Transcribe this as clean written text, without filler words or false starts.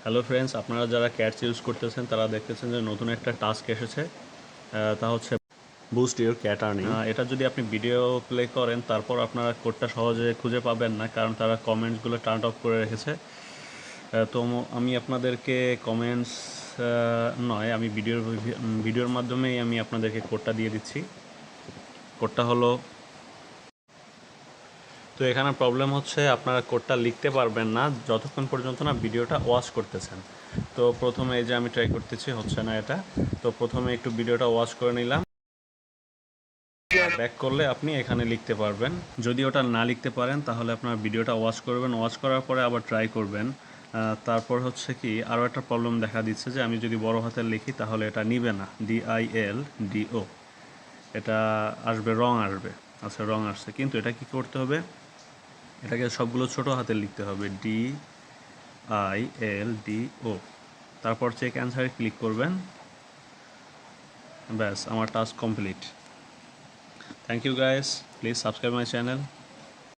Hello friends, আপনারা যারা cats use করতেছেন তারা দেখতেছেন যে নতুন একটা টাস্ক এসেছে। তা হচ্ছে বুস্ট ইউর ক্যাট আর্নিং। এটা যদি আপনি ভিডিও প্লে করেন তারপর আপনারা কোডটা সহজে খুঁজে পাবেন না, কারণ তারা কমেন্টসগুলো টার্ন অফ করে রেখেছে। তো আমি আপনাদেরকে কমেন্টস নয়, আমি ভিডিওর মাধ্যমেই আমি আপনাদেরকে কোডটা দিয়ে দিচ্ছি। কোডটা হলো, তো এখানে প্রবলেম হচ্ছে আপনারা কোডটা লিখতে পারবেন না যতক্ষণ পর্যন্ত না ভিডিওটা ওয়াচ করতেছেন। তো প্রথমে এই যে আমি ট্রাই করতেছি, হচ্ছে না এটা। তো প্রথমে একটু ভিডিওটা ওয়াচ করে নিলাম, ব্যাক করলে আপনি এখানে লিখতে পারবেন। যদি ওটা না লিখতে পারেন তাহলে আপনার ভিডিওটা ওয়াচ করবেন, ওয়াচ করার পরে আবার ট্রাই করবেন। তারপর হচ্ছে কি আরও একটা প্রবলেম দেখা দিচ্ছে যে আমি যদি বড় হাতের লিখি তাহলে এটা নিবে না, DILDO, এটা আসবে রং আসবে। আচ্ছা, রং আসছে, কিন্তু এটা কি করতে হবে, এটাকে সবগুলো ছোট হাতে লিখতে হবে, DILDO। তারপর চেক অ্যান্সারে ক্লিক করবেন, ব্যাস আমার task complete. Thank you guys, please subscribe my channel.